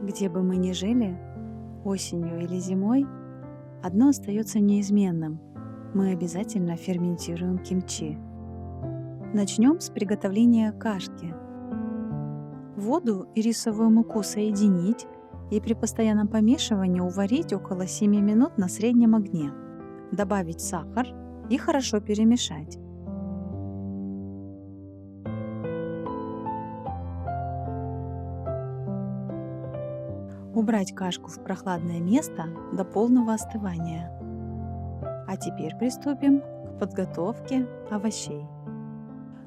Где бы мы ни жили, осенью или зимой, одно остается неизменным. Мы обязательно ферментируем кимчи. Начнем с приготовления кашки. Воду и рисовую муку соединить и при постоянном помешивании уварить около 7 минут на среднем огне. Добавить сахар и хорошо перемешать. Убрать кашку в прохладное место до полного остывания. А теперь приступим к подготовке овощей.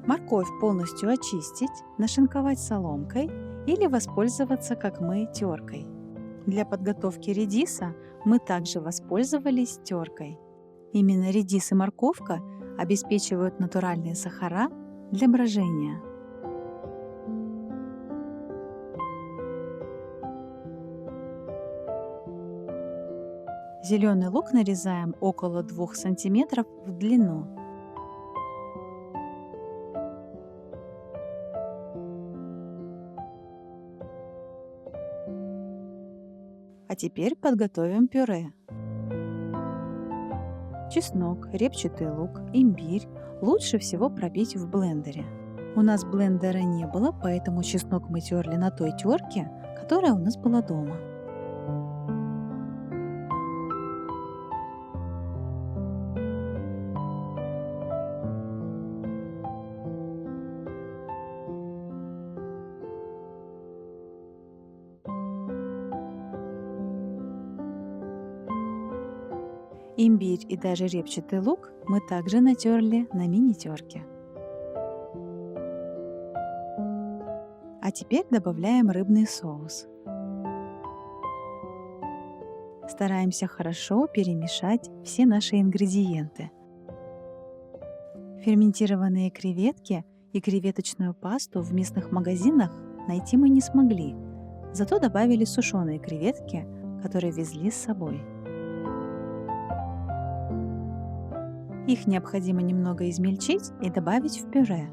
Морковь полностью очистить, нашинковать соломкой или воспользоваться, как мы, теркой. Для подготовки редиса мы также воспользовались теркой. Именно редис и морковка обеспечивают натуральные сахара для брожения. Зеленый лук нарезаем около 2 см в длину. А теперь подготовим пюре. Чеснок, репчатый лук, имбирь лучше всего пробить в блендере. У нас блендера не было, поэтому чеснок мы терли на той терке, которая у нас была дома. Имбирь и даже репчатый лук мы также натерли на мини-терке. А теперь добавляем рыбный соус. Стараемся хорошо перемешать все наши ингредиенты. Ферментированные креветки и креветочную пасту в местных магазинах найти мы не смогли, зато добавили сушеные креветки, которые везли с собой. Их необходимо немного измельчить и добавить в пюре.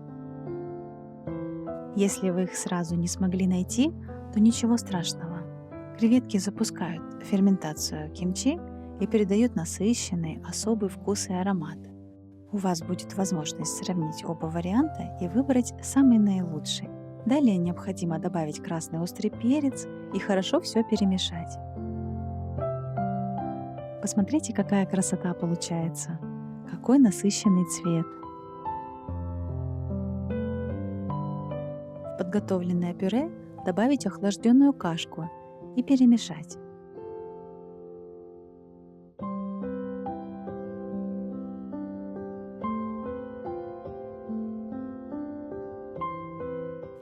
Если вы их сразу не смогли найти, то ничего страшного. Креветки запускают ферментацию кимчи и передают насыщенный, особый вкус и аромат. У вас будет возможность сравнить оба варианта и выбрать самый наилучший. Далее необходимо добавить красный острый перец и хорошо все перемешать. Посмотрите, какая красота получается! Какой насыщенный цвет! В подготовленное пюре добавить охлажденную кашку и перемешать.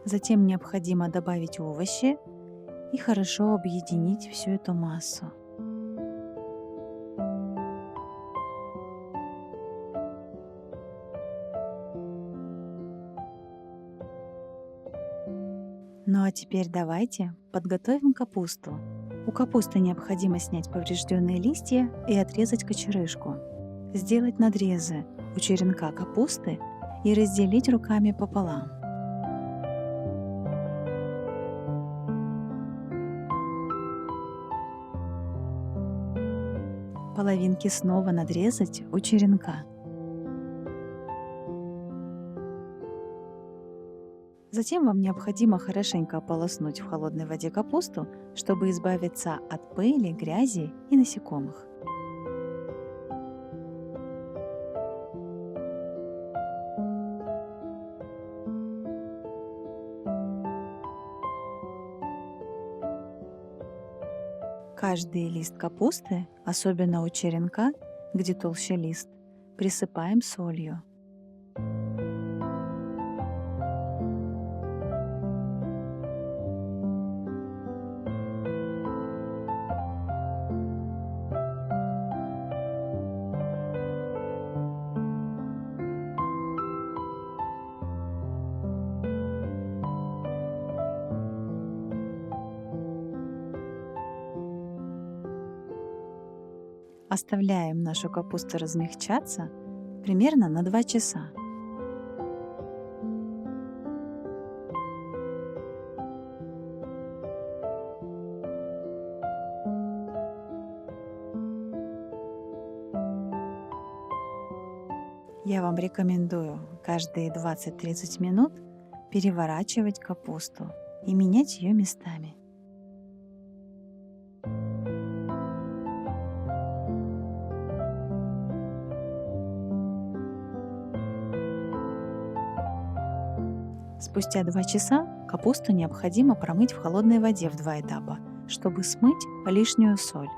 Затем необходимо добавить овощи и хорошо объединить всю эту массу. Ну а теперь давайте подготовим капусту. У капусты необходимо снять поврежденные листья и отрезать кочерышку. Сделать надрезы у черенка капусты и разделить руками пополам. Половинки снова надрезать у черенка. Затем вам необходимо хорошенько ополоснуть в холодной воде капусту, чтобы избавиться от пыли, грязи и насекомых. Каждый лист капусты, особенно у черенка, где толще лист, присыпаем солью. Оставляем нашу капусту размягчаться примерно на 2 часа. Я вам рекомендую каждые 20-30 минут переворачивать капусту и менять ее местами. Спустя 2 часа капусту необходимо промыть в холодной воде в 2 этапа, чтобы смыть лишнюю соль.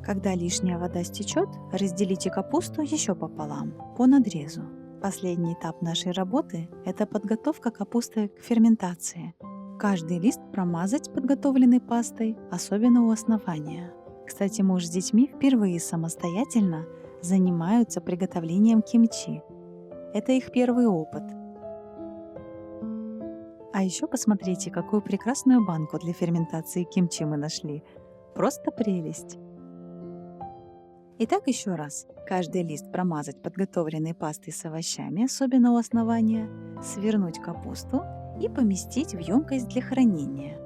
Когда лишняя вода стечет, разделите капусту еще пополам, по надрезу. Последний этап нашей работы – это подготовка капусты к ферментации. Каждый лист промазать подготовленной пастой, особенно у основания. Кстати, муж с детьми впервые самостоятельно занимаются приготовлением кимчи. Это их первый опыт. А еще посмотрите, какую прекрасную банку для ферментации кимчи мы нашли. Просто прелесть! Итак, еще раз. Каждый лист промазать подготовленной пастой с овощами, особенно у основания, свернуть капусту и поместить в емкость для хранения.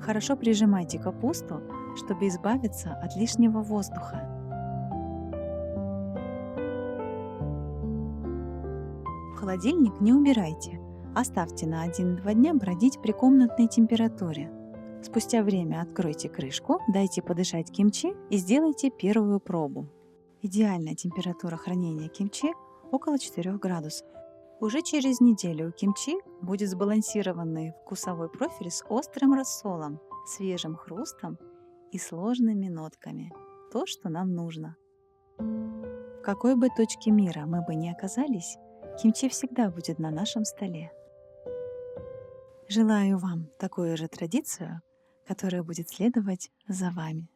Хорошо прижимайте капусту, чтобы избавиться от лишнего воздуха. В холодильник не убирайте. Оставьте на 1-2 дня бродить при комнатной температуре. Спустя время откройте крышку, дайте подышать кимчи и сделайте первую пробу. Идеальная температура хранения кимчи около 4 градусов. Уже через неделю у кимчи будет сбалансированный вкусовой профиль с острым рассолом, свежим хрустом и сложными нотками. То, что нам нужно. В какой бы точке мира мы бы ни оказались, кимчи всегда будет на нашем столе. Желаю вам такую же традицию, которая будет следовать за вами.